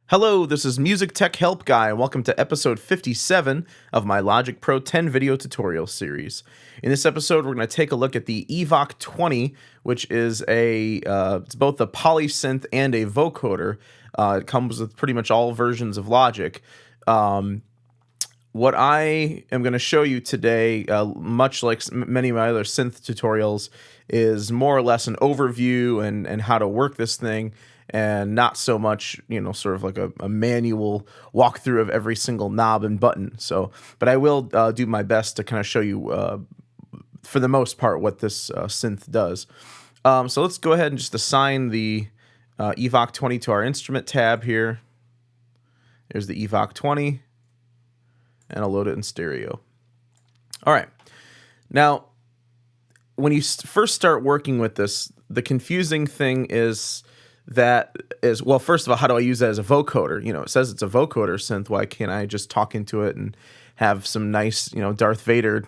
Hello, this is Musictechhelpguy, and welcome to episode 57 of my Logic Pro 10 video tutorial series. In this episode, we're going to take a look at the EVOC20, which is it's both a polysynth and a vocoder. It comes with pretty much all versions of Logic. What I am going to show you today, much like many of my other synth tutorials, is more or less an overview and how to work this thing, and not so much, sort of like a manual walkthrough of every single knob and button. But I will do my best to kind of show you, for the most part, what this synth does. So let's go ahead and just assign the EVOC20 to our instrument tab here. There's the EVOC20, and I'll load it in stereo. All right. Now, when you first start working with this, the confusing thing is, well, first of all, how do I use that as a vocoder? It says it's a vocoder synth. Why can't I just talk into it and have some nice, Darth Vader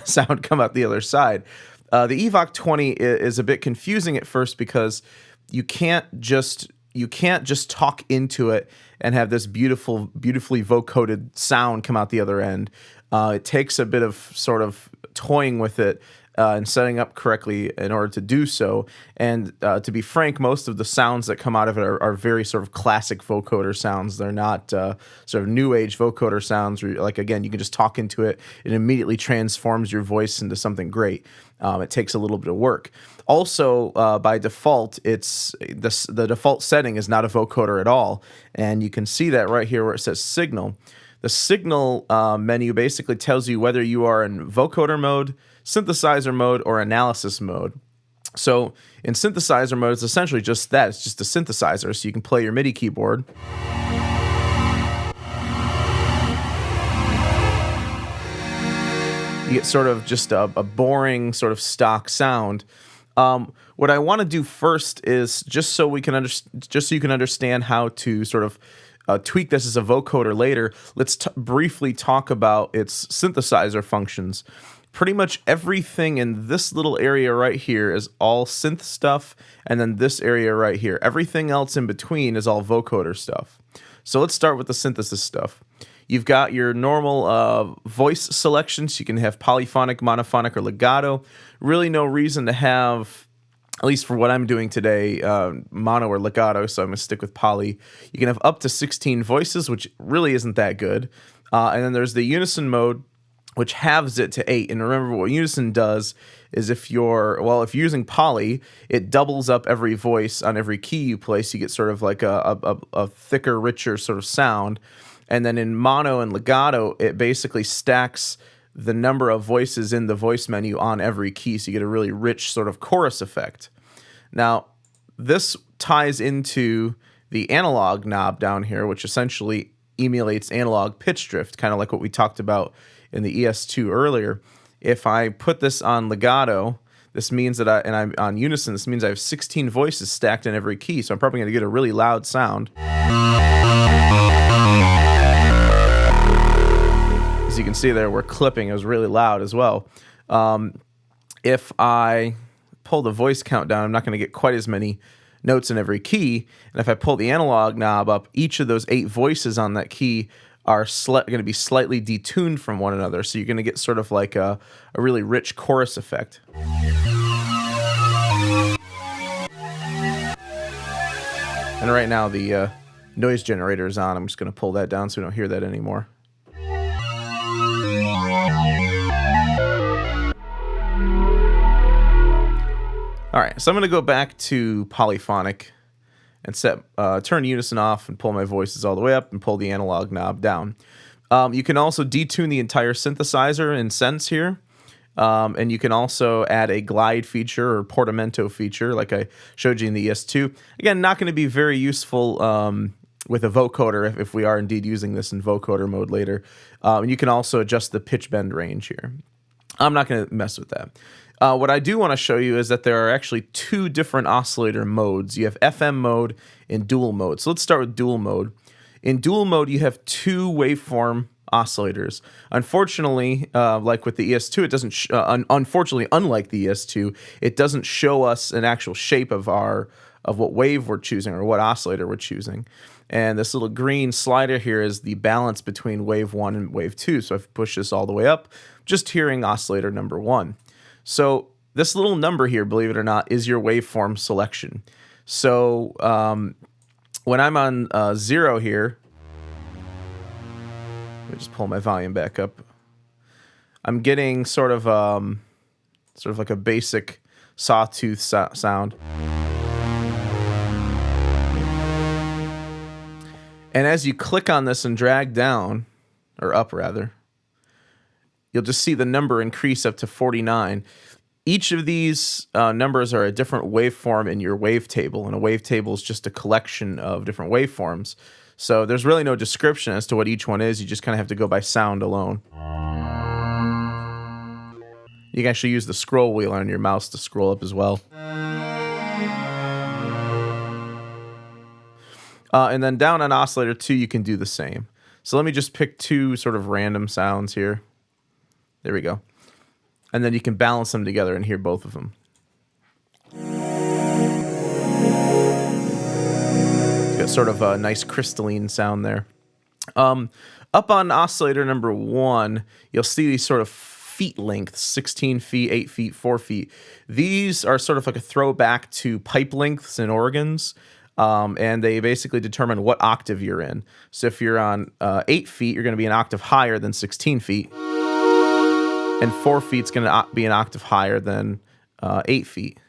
sound come out the other side? The EVOC20 is a bit confusing at first because you can't just talk into it and have this beautifully vocoded sound come out the other end. It takes a bit of sort of toying with it and setting up correctly in order to do so. And to be frank, most of the sounds that come out of it are very sort of classic vocoder sounds. They're not sort of new age vocoder sounds where, like, again, you can just talk into it. It immediately transforms your voice into something great. It takes a little bit of work. Also, by default, the default setting is not a vocoder at all. And you can see that right here where it says signal. The signal menu basically tells you whether you are in vocoder mode, synthesizer mode, or analysis mode. So in synthesizer mode, it's essentially just that. It's just a synthesizer, so you can play your MIDI keyboard. You get sort of just a boring sort of stock sound. What I want to do first is just so you can understand how to sort of tweak this as a vocoder later. Let's briefly talk about its synthesizer functions. Pretty much everything in this little area right here is all synth stuff, and then this area right here, everything else in between is all vocoder stuff. So let's start with the synthesis stuff. You've got your normal voice selections. You can have polyphonic, monophonic, or legato. Really no reason to have, at least for what I'm doing today, mono or legato, so I'm going to stick with poly. You can have up to 16 voices, which really isn't that good. And then there's the Unison Mode, which halves it to 8. And remember, what Unison does is if you're using poly, it doubles up every voice on every key you play, so you get sort of like a thicker, richer sort of sound. And then in mono and legato, it basically stacks the number of voices in the voice menu on every key, so you get a really rich sort of chorus effect. Now, this ties into the analog knob down here, which essentially emulates analog pitch drift, kind of like what we talked about in the ES2 earlier. If I put this on legato, this means that I'm on unison, this means I have 16 voices stacked in every key, so I'm probably going to get a really loud sound. As you can see there, we're clipping. It was really loud as well. If I pull the voice count down, I'm not going to get quite as many notes in every key. And if I pull the analog knob up, each of those 8 voices on that key are going to be slightly detuned from one another. So you're going to get sort of like a really rich chorus effect. And right now the noise generator is on. I'm just going to pull that down so we don't hear that anymore. All right, so I'm going to go back to polyphonic and turn unison off and pull my voices all the way up and pull the analog knob down. You can also detune the entire synthesizer in Sense here. And you can also add a glide feature or portamento feature like I showed you in the ES2. Again, not going to be very useful with a vocoder if we are indeed using this in vocoder mode later. And you can also adjust the pitch bend range here. I'm not going to mess with that. What I do want to show you is that there are actually 2 different oscillator modes. You have FM mode and dual mode. So let's start with dual mode. In dual mode, you have two waveform oscillators. Unfortunately, like with the ES2, it doesn't. Unfortunately, unlike the ES2, it doesn't show us an actual shape of what wave we're choosing or what oscillator we're choosing. And this little green slider here is the balance between wave 1 and wave 2. So if I push this all the way up, just hearing oscillator number 1. So this little number here, believe it or not, is your waveform selection. So when I'm on 0 here, let me just pull my volume back up. I'm getting sort of like a basic sawtooth sound. And as you click on this and drag down, or up rather, you'll just see the number increase up to 49. Each of these numbers are a different waveform in your wavetable, and a wavetable is just a collection of different waveforms. So there's really no description as to what each one is. You just kind of have to go by sound alone. You can actually use the scroll wheel on your mouse to scroll up as well. And then down on oscillator 2, you can do the same. So let me just pick two sort of random sounds here. There we go. And then you can balance them together and hear both of them. It's got sort of a nice crystalline sound there. Up on oscillator number 1, you'll see these sort of feet lengths, 16 feet, 8 feet, 4 feet. These are sort of like a throwback to pipe lengths in organs. And they basically determine what octave you're in. So if you're on 8 feet, you're going to be an octave higher than 16 feet. And 4 feet is going to be an octave higher than 8 feet.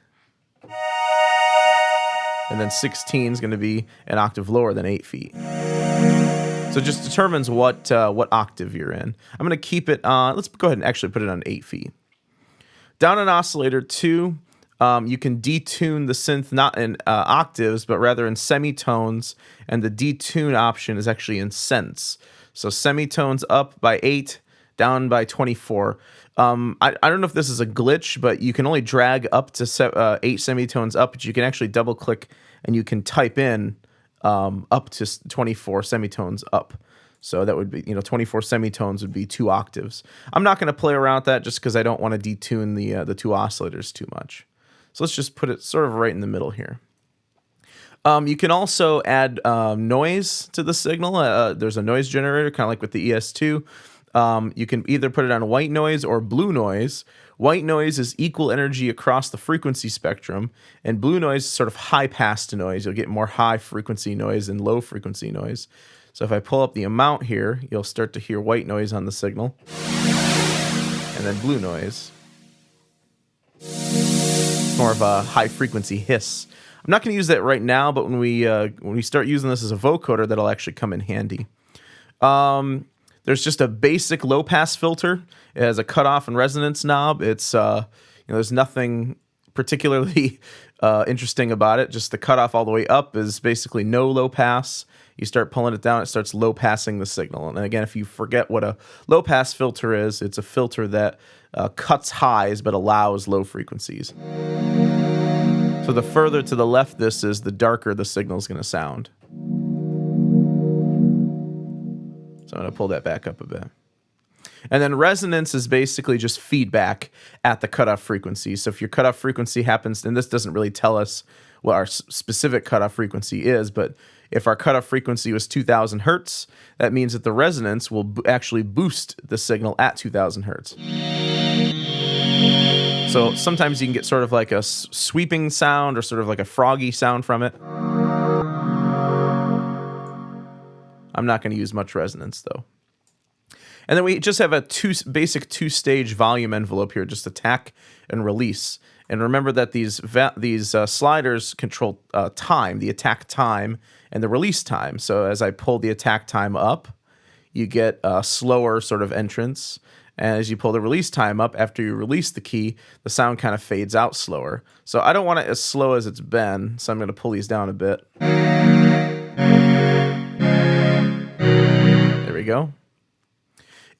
And then 16 is going to be an octave lower than 8 feet. So it just determines what octave you're in. I'm going to keep it on, let's go ahead and actually put it on 8 feet. Down on oscillator 2, you can detune the synth not in octaves, but rather in semitones, and the detune option is actually in cents. So semitones up by 8, down by 24. I don't know if this is a glitch, but you can only drag up to 8 semitones up, but you can actually double click and you can type in up to 24 semitones up. So that would be, 24 semitones would be 2 octaves. I'm not going to play around with that just because I don't want to detune the two oscillators too much. So let's just put it sort of right in the middle here. You can also add noise to the signal. There's a noise generator, kind of like with the ES2. You can either put it on white noise or blue noise. White noise is equal energy across the frequency spectrum, and blue noise is sort of high-pass noise. You'll get more high-frequency noise and low-frequency noise. So if I pull up the amount here, you'll start to hear white noise on the signal, and then blue noise. More of a high-frequency hiss. I'm not going to use that right now, but when we start using this as a vocoder, that'll actually come in handy. There's just a basic low-pass filter. It has a cutoff and resonance knob. It's there's nothing particularly interesting about it. Just the cutoff all the way up is basically no low pass. You start pulling it down, it starts low passing the signal. And again, if you forget what a low pass filter is, it's a filter that cuts highs but allows low frequencies. So the further to the left this is, the darker the signal is going to sound. So I'm going to pull that back up a bit. And then resonance is basically just feedback at the cutoff frequency. So if your cutoff frequency happens, and this doesn't really tell us what our specific cutoff frequency is, but if our cutoff frequency was 2000 hertz, that means that the resonance will actually boost the signal at 2000 hertz. So sometimes you can get sort of like a sweeping sound or sort of like a froggy sound from it. I'm not going to use much resonance though. And then we just have a basic two-stage volume envelope here, just attack and release. And remember that these sliders control time, the attack time and the release time. So as I pull the attack time up, you get a slower sort of entrance. And as you pull the release time up, after you release the key, the sound kind of fades out slower. So I don't want it as slow as it's been, so I'm going to pull these down a bit. There we go.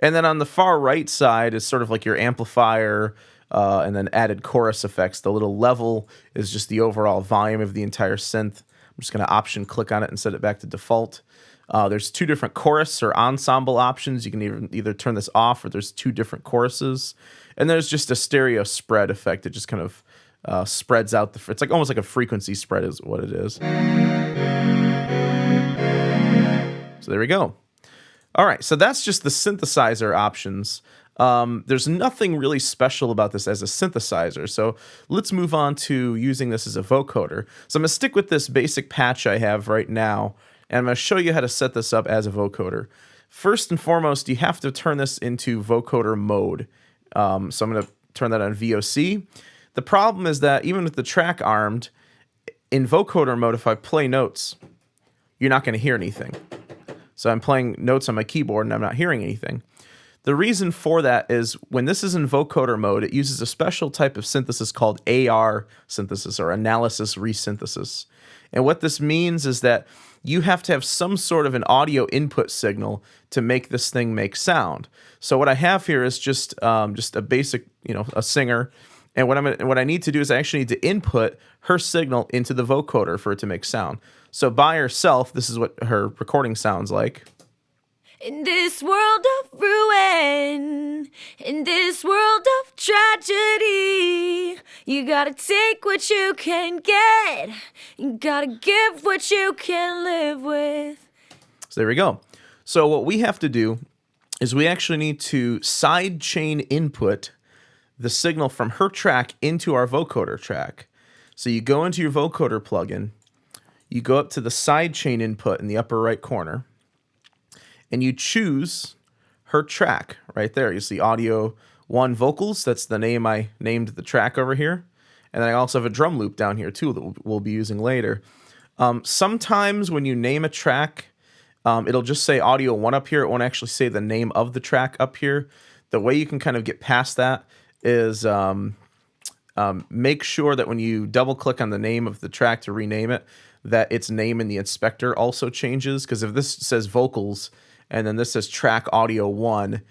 And then on the far right side is sort of like your amplifier and then added chorus effects. The little level is just the overall volume of the entire synth. I'm just going to option click on it and set it back to default. There's two different chorus or ensemble options. You can either turn this off, or there's two different choruses. And there's just a stereo spread effect. It just kind of spreads out it's like almost like a frequency spread is what it is. So there we go. All right, so that's just the synthesizer options. There's nothing really special about this as a synthesizer, so let's move on to using this as a vocoder. So I'm going to stick with this basic patch I have right now, and I'm going to show you how to set this up as a vocoder. First and foremost, you have to turn this into Vocoder Mode. So I'm going to turn that on VOC. The problem is that even with the track armed, in Vocoder Mode, if I play notes, you're not going to hear anything. So I'm playing notes on my keyboard and I'm not hearing anything. The reason for that is when this is in vocoder mode, it uses a special type of synthesis called AR synthesis, or analysis resynthesis. And what this means is that you have to have some sort of an audio input signal to make this thing make sound. So what I have here is just a basic, a singer. And what I need to do is I actually need to input her signal into the vocoder for it to make sound. So by herself, this is what her recording sounds like. In this world of ruin, in this world of tragedy, you gotta take what you can get, you gotta give what you can live with. So there we go. So what we have to do is we actually need to sidechain input the signal from her track into our vocoder track. So you go into your vocoder plugin, you go up to the sidechain input in the upper right corner, and you choose her track right there. You see Audio 1 Vocals. That's the name I named the track over here. And then I also have a drum loop down here too that we'll be using later. Sometimes when you name a track, it'll just say Audio 1 up here. It won't actually say the name of the track up here. The way you can kind of get past that is make sure that when you double click on the name of the track to rename it, that its name in the inspector also changes. Because if this says vocals and then this says track Audio 1,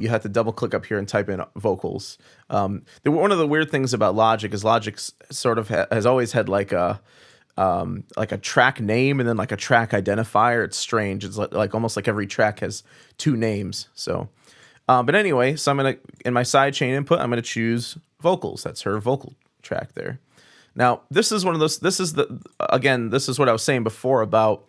you have to double click up here and type in vocals. One of the weird things about Logic is Logic sort of has always had like a track name and then like a track identifier. It's strange. It's like almost like every track has two names. So, but anyway, so in my sidechain input, I'm gonna choose vocals. That's her vocal track there. Now, this is one of those. This is what I was saying before about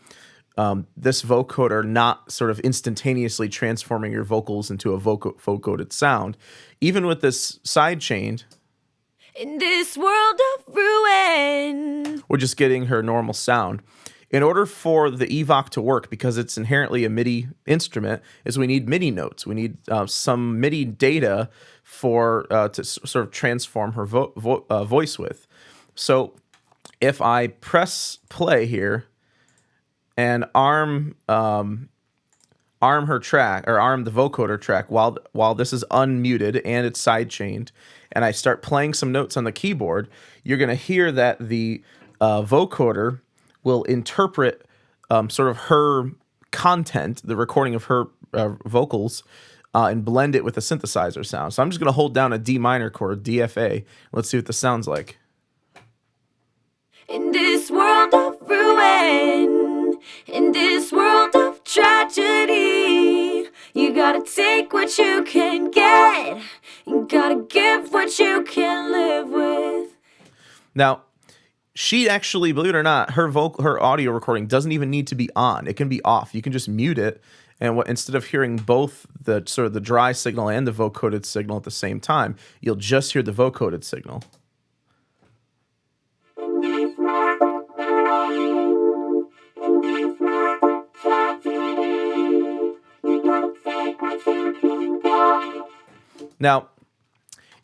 this vocoder not sort of instantaneously transforming your vocals into a vocoded sound. Even with this sidechained, in this world of ruin, we're just getting her normal sound. In order for the EVOC to work, because it's inherently a MIDI instrument, is we need MIDI notes. We need some MIDI data to sort of transform her voice with. So if I press play here and arm her track, or arm the vocoder track while this is unmuted and it's sidechained, and I start playing some notes on the keyboard, you're going to hear that the vocoder will interpret sort of her content, the recording of her vocals, and blend it with a synthesizer sound. So I'm just going to hold down a D minor chord, DFA. Let's see what this sounds like. In this world of ruin, in this world of tragedy, you gotta take what you can get, you gotta give what you can live with. Now, she actually, believe it or not, her audio recording doesn't even need to be on. It can be off. You can just mute it, and instead of hearing both the sort of the dry signal and the vocoded signal at the same time, you'll just hear the vocoded signal. Now,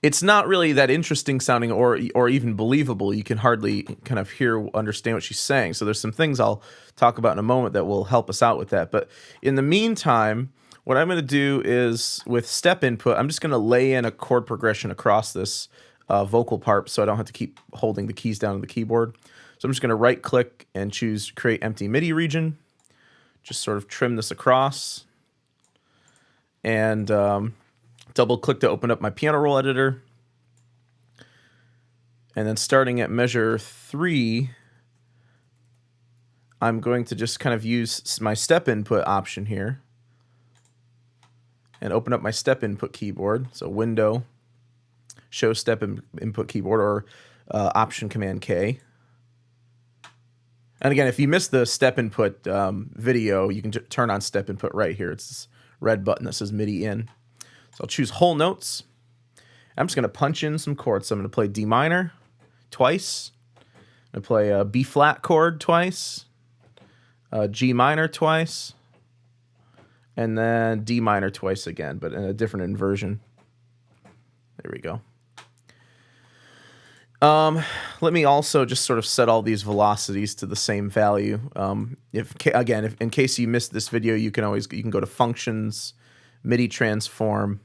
it's not really that interesting sounding or even believable. You can hardly kind of understand what she's saying. So there's some things I'll talk about in a moment that will help us out with that. But in the meantime, what I'm going to do is with step input, I'm just going to lay in a chord progression across this vocal part so I don't have to keep holding the keys down on the keyboard. So I'm just going to right click and choose create empty MIDI region. Just sort of trim this across. And double click to open up my piano roll editor. And then starting at measure 3, I'm going to just kind of use my step input option here and open up my step input keyboard. So Window, show step input keyboard, or Option Command K. And again, if you missed the step input video, you can turn on step input right here. It's this red button that says MIDI in. So I'll choose whole notes. I'm just going to punch in some chords. So I'm going to play D minor twice. I'm going to play a B flat chord twice. G minor twice. And then D minor twice again, but in a different inversion. There we go. Let me also just sort of set all these velocities to the same value. If in case you missed this video, you can go to Functions, MIDI Transform,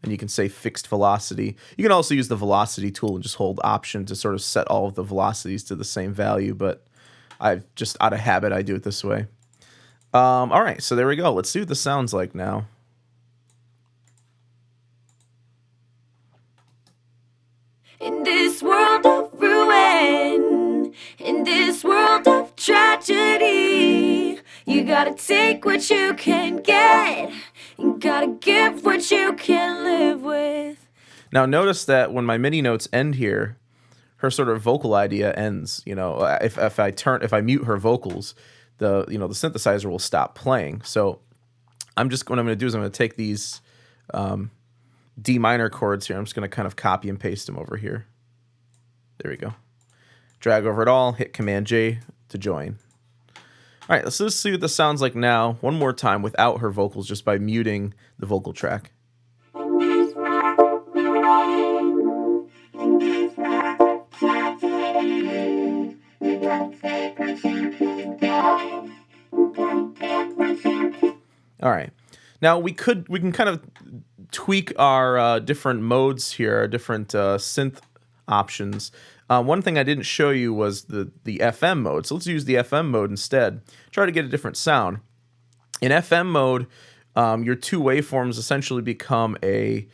and you can say Fixed Velocity. You can also use the Velocity tool and just hold Option to sort of set all of the velocities to the same value, but just out of habit, I do it this way. All right, so there we go. Let's see what this sounds like now. In this world of ruin, in this world of tragedy, you gotta take what you can get, you gotta give what you can live with. Now notice that when my MIDI notes end here, her sort of vocal idea ends. You know, if I mute her vocals, the synthesizer will stop playing. So what I'm going to do is I'm going to take these D minor chords here. I'm just going to kind of copy and paste them over here. There we go. Drag over it all, hit Command J to join. All right, let's just see what this sounds like now, one more time without her vocals, just by muting the vocal track. All right. Now we can kind of tweak our different modes here, our different synth options. One thing I didn't show you was the FM mode. So let's use the FM mode instead. Try to get a different sound. In FM mode, your two waveforms essentially become a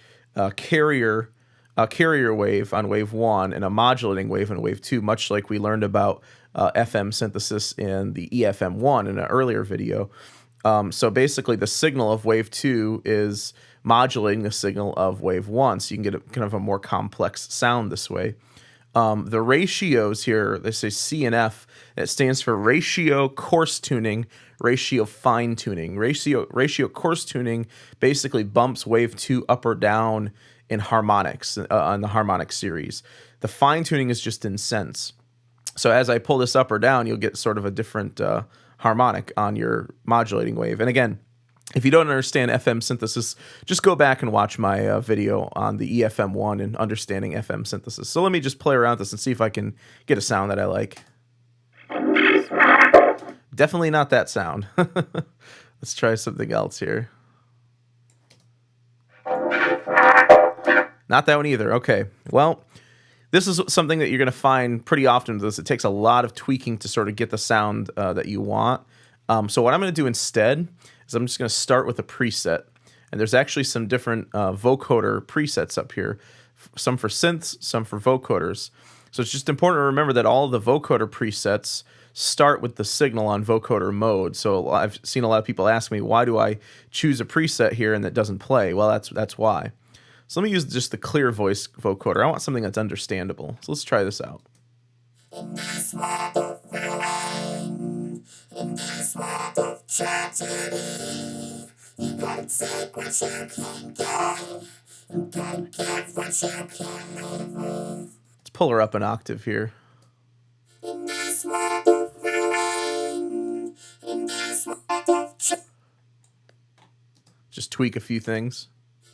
carrier wave on wave 1 and a modulating wave on wave 2, much like we learned about FM synthesis in the EFM1 in an earlier video. So basically the signal of wave 2 is modulating the signal of wave 1, so you can get kind of a more complex sound this way. The ratios here, they say C and F, it stands for ratio coarse tuning, ratio fine tuning. Ratio coarse tuning basically bumps wave 2 up or down in harmonics on the harmonic series. The fine tuning is just in cents. So as I pull this up or down, you'll get sort of a different harmonic on your modulating wave. And again, if you don't understand FM synthesis, just go back and watch my video on the EFM1 and understanding FM synthesis. So let me just play around with this and see if I can get a sound that I like. Definitely not that sound. Let's try something else here. Not that one either. Okay, well, this is something that you're going to find pretty often with this. It takes a lot of tweaking to sort of get the sound that you want. So what I'm going to do instead is I'm just going to start with a preset. And there's actually some different vocoder presets up here, some for synths, some for vocoders. So it's just important to remember that all of the vocoder presets start with the signal on vocoder mode. So I've seen a lot of people ask me, why do I choose a preset here and it doesn't play? Well, that's why. So let me use just the clear voice vocoder. I want something that's understandable. So let's try this out. In this world of ruin, in this world of tragedy, you gotta take what you can get, you gotta give what you can live with. Let's pull her up an octave here. In this world of ruin, in this world of just tweak a few things.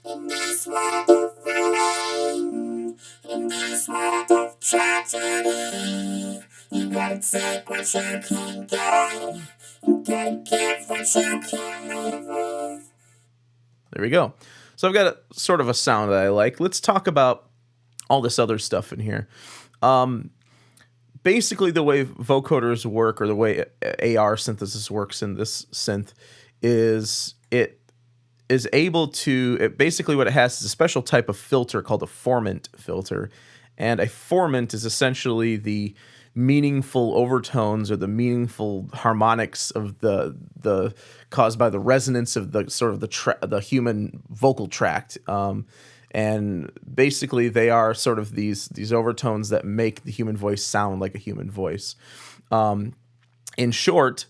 In this world of ruin, in this world of tragedy, you gotta take what you can get, you gotta give what you can live with. There we go. So I've got a sort of a sound that I like. Let's talk about all this other stuff in here. Basically, the way vocoders work, or the way AR synthesis works in this synth, is it is able to, basically what it has is a special type of filter called a Formant filter. And a formant is essentially the meaningful overtones or the meaningful harmonics of the caused by the resonance of the sort of the human vocal tract. And basically, they are sort of these overtones that make the human voice sound like a human voice. In short,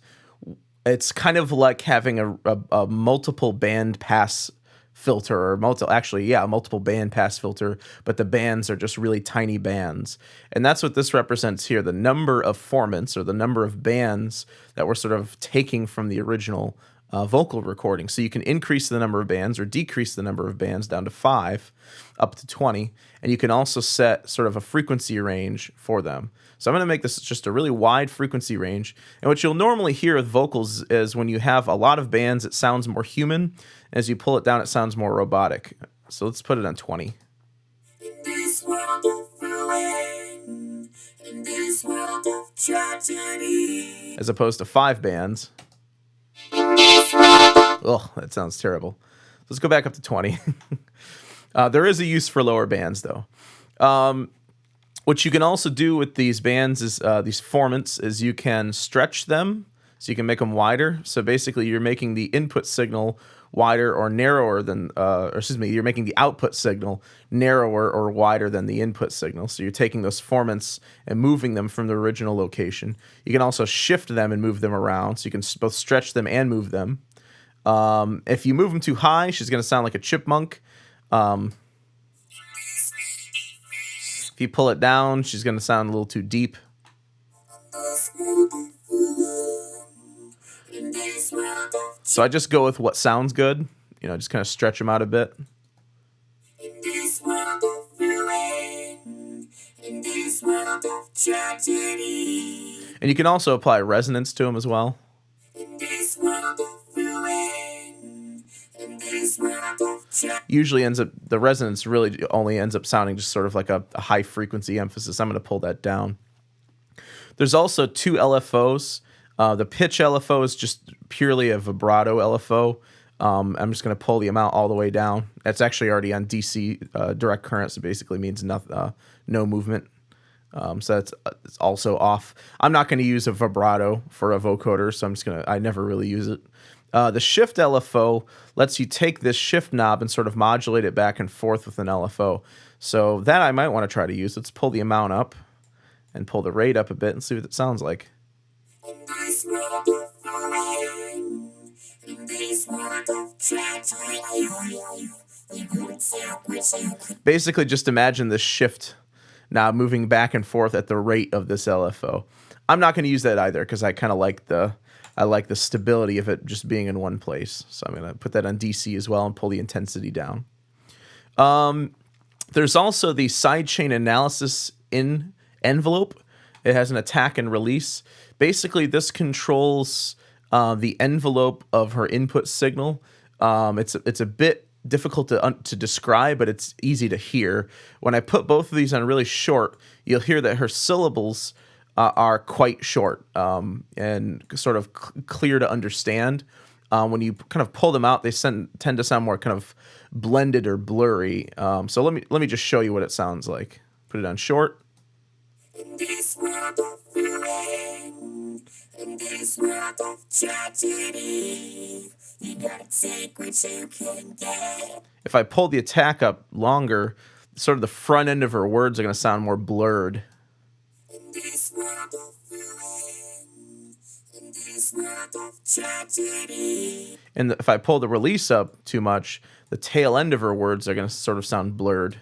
it's kind of like having a multiple band pass filter, or multiple band pass filter, but the bands are just really tiny bands. And that's what this represents here, the number of formants, or the number of bands that we're sort of taking from the original vocal recording. So you can increase the number of bands or decrease the number of bands down to 5, up to 20, and you can also set sort of a frequency range for them. So I'm going to make this just a really wide frequency range. And what you'll normally hear with vocals is when you have a lot of bands, it sounds more human. As you pull it down, it sounds more robotic. So let's put it on 20. In this world of ruin, in this world of tragedy. As opposed to 5 bands. Oh, that sounds terrible. Let's go back up to 20. There is a use for lower bands, though. What you can also do with these bands is these formants is you can stretch them, so you can make them wider. So basically, you're making the input signal wider or narrower than, you're making the output signal narrower or wider than the input signal. So you're taking those formants and moving them from the original location. You can also shift them and move them around, so you can both stretch them and move them. If you move them too high, she's going to sound like a chipmunk. If you pull it down, she's going to sound a little too deep. So I just go with what sounds good. You know, just kind of stretch them out a bit. In this world of ruin, in this world of tragedy. And you can also apply resonance to them as well. In this world of ruin, in this world of tragedy. Usually the resonance really only ends up sounding just sort of like a high frequency emphasis. I'm going to pull that down. There's also 2 LFOs. The pitch LFO is just purely a vibrato LFO. I'm just going to pull the amount all the way down. That's actually already on DC direct current, so basically means no movement. So it's also off. I'm not going to use a vibrato for a vocoder, so I never really use it. The shift LFO lets you take this shift knob and sort of modulate it back and forth with an LFO. So that I might want to try to use. Let's pull the amount up and pull the rate up a bit and see what it sounds like. In this world of ruin, in this world of tragedy. Basically, just imagine this shift now moving back and forth at the rate of this LFO. I'm not going to use that either because I kind of like the stability of it just being in one place. So I'm going to put that on DC as well and pull the intensity down. There's also the Sidechain Analysis in envelope. It has an attack and release. Basically, this controls the envelope of her input signal. It's a bit difficult to describe, but it's easy to hear. When I put both of these on really short, you'll hear that her syllables are quite short and sort of clear to understand. When you kind of pull them out, they tend to sound more kind of blended or blurry. So let me just show you what it sounds like. Put it on short. In this world of ruin, in this world of tragedy, you gotta take what you can get. If I pull the attack up longer, sort of the front end of her words are going to sound more blurred. In this world of ruin, in this world of tragedy. And if I pull the release up too much, the tail end of her words are going to sort of sound blurred.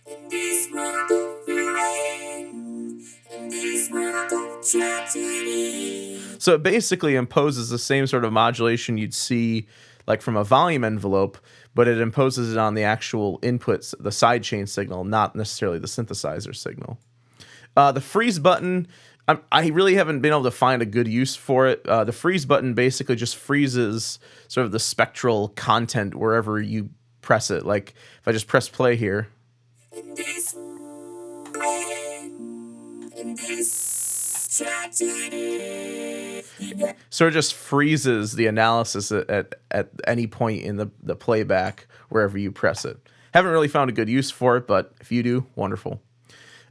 In this world of ruin, in this world of tragedy. So it basically imposes the same sort of modulation you'd see like from a volume envelope, but it imposes it on the actual inputs, the sidechain signal, not necessarily the synthesizer signal. The freeze button, I really haven't been able to find a good use for it. The freeze button basically just freezes sort of the spectral content wherever you press it. Like if I just press play here. In this tragedy. So it just freezes the analysis at any point in the playback wherever you press it. Haven't really found a good use for it, but if you do, wonderful.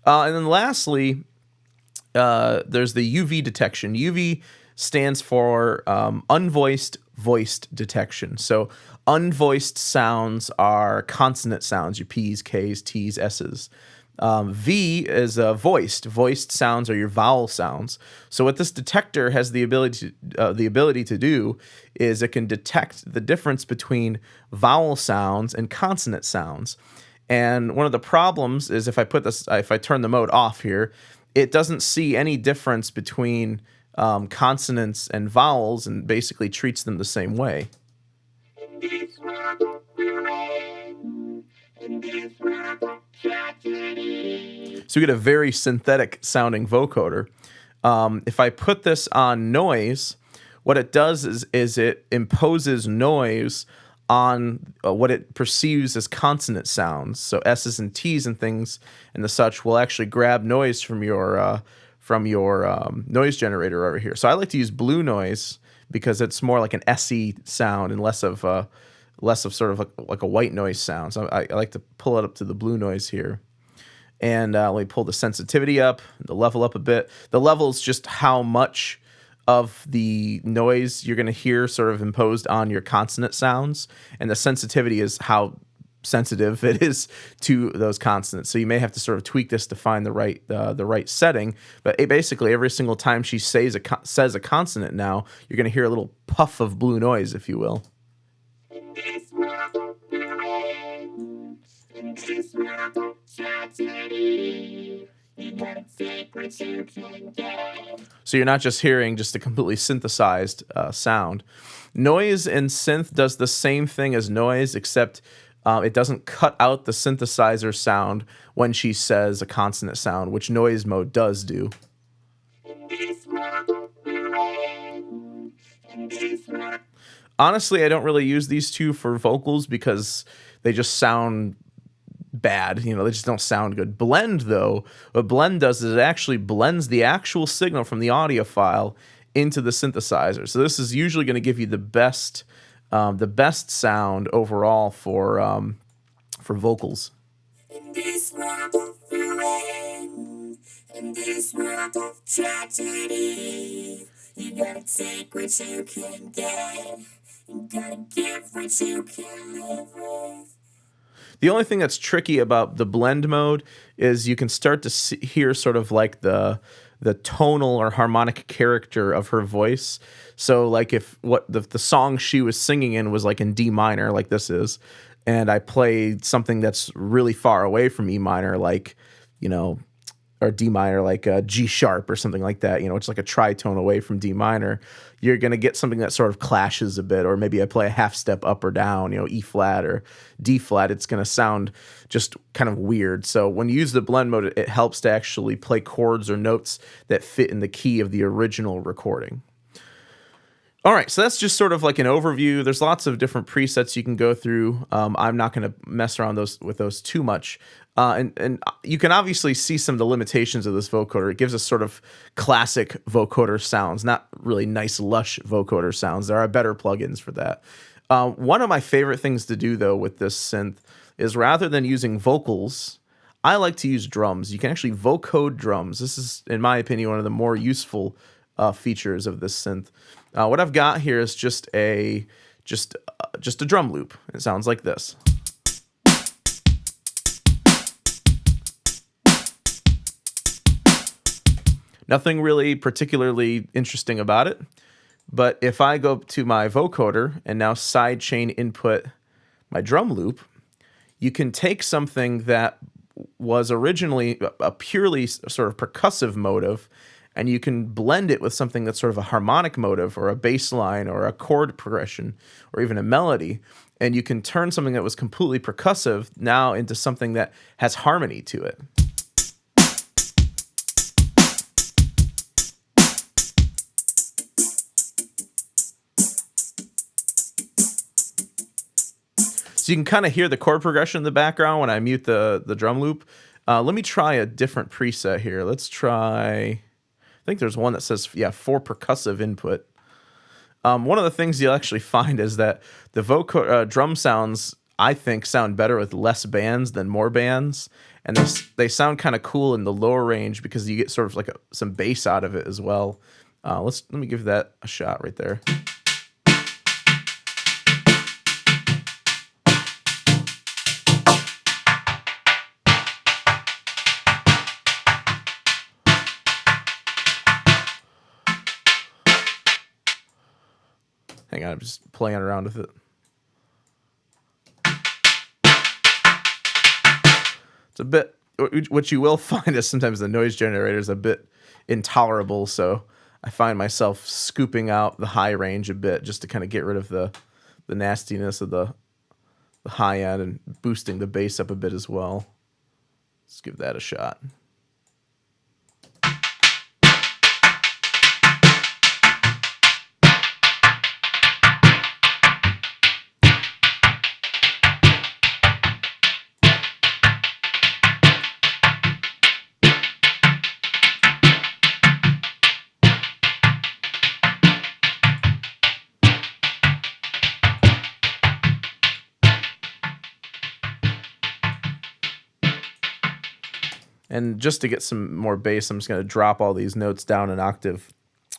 And then lastly, there's the UV detection. UV stands for unvoiced voiced detection. So unvoiced sounds are consonant sounds, your P's, K's, T's, S's. V is voiced. Voiced sounds are your vowel sounds. So what this detector has the ability to do is it can detect the difference between vowel sounds and consonant sounds. And one of the problems is if I turn the mode off here, it doesn't see any difference between consonants and vowels and basically treats them the same way. So we get a very synthetic sounding vocoder. If I put this on noise, what it does is it imposes noise on what it perceives as consonant sounds. So S's and T's and things and the such will actually grab noise from your noise generator over here. So I like to use blue noise because it's more like an SE sound and less of sort of like a white noise sound. So I like to pull it up to the blue noise here. And let me pull the sensitivity up, the level up a bit. The level is just how much of the noise you're going to hear sort of imposed on your consonant sounds. And the sensitivity is how sensitive it is to those consonants. So you may have to sort of tweak this to find the right setting. But basically, every single time she says a consonant now, you're going to hear a little puff of blue noise, if you will. So you're not just hearing just a completely synthesized sound. Noise in synth does the same thing as noise, except it doesn't cut out the synthesizer sound when she says a consonant sound, which noise mode does do. Honestly, I don't really use these two for vocals because they just sound bad. They just don't sound good. Blend, though, what Blend does is it actually blends the actual signal from the audio file into the synthesizer. So this is usually going to give you the best sound overall for vocals. In this world of ruin, in this world of tragedy, you gotta take what you can get. You gotta give what you can live with. The only thing that's tricky about the blend mode is you can start to hear sort of like the tonal or harmonic character of her voice. So like if what the song she was singing in was like in D minor, like this is, and I played something that's really far away from E minor, like, or D minor, like G sharp or something like that, it's like a tritone away from D minor, you're going to get something that sort of clashes a bit. Or maybe I play a half step up or down, E flat or D flat, it's going to sound just kind of weird. So when you use the blend mode, it helps to actually play chords or notes that fit in the key of the original recording. All right, so that's just sort of like an overview. There's lots of different presets you can go through. I'm not going to mess around with those too much. And you can obviously see some of the limitations of this vocoder. It gives us sort of classic vocoder sounds, not really nice, lush vocoder sounds. There are better plugins for that. One of my favorite things to do, though, with this synth is rather than using vocals, I like to use drums. You can actually vocode drums. This is, in my opinion, one of the more useful features of this synth. What I've got here is just a drum loop. It sounds like this. Nothing really particularly interesting about it, but if I go to my vocoder and now sidechain input my drum loop, you can take something that was originally a purely sort of percussive motive, and you can blend it with something that's sort of a harmonic motive or a bass line or a chord progression or even a melody, and you can turn something that was completely percussive now into something that has harmony to it. So you can kind of hear the chord progression in the background when I mute the drum loop. Let me try a different preset here. Let's try, I think there's one that says, for percussive input. One of the things you'll actually find is that the drum sounds I think, sound better with less bands than more bands, and they sound kind of cool in the lower range because you get sort of like some bass out of it as well. Let me give that a shot right there. Hang on, I'm just playing around with it. It's a bit, what you will find is sometimes the noise generator is a bit intolerable, so I find myself scooping out the high range a bit just to kind of get rid of the nastiness of the high end and boosting the bass up a bit as well. Let's give that a shot. And just to get some more bass, I'm just going to drop all these notes down an octave.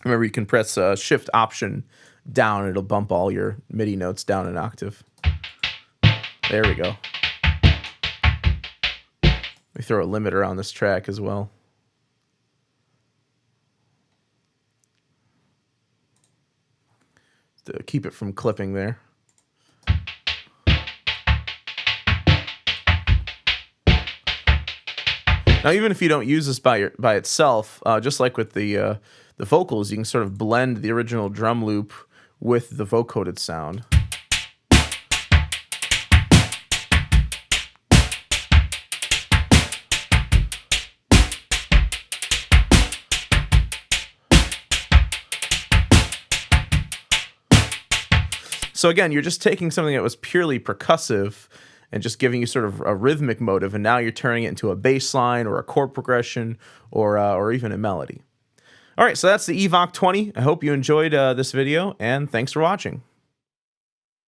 Remember, you can press Shift Option down, and it'll bump all your MIDI notes down an octave. There we go. We throw a limiter on this track as well. To keep it from clipping there. Now, even if you don't use this by itself, just like with the vocals, you can sort of blend the original drum loop with the vocoded sound. So again, you're just taking something that was purely percussive and just giving you sort of a rhythmic motive, and now you're turning it into a bass line or a chord progression or even a melody. All right, so that's the EVOC20. I hope you enjoyed this video, and thanks for watching.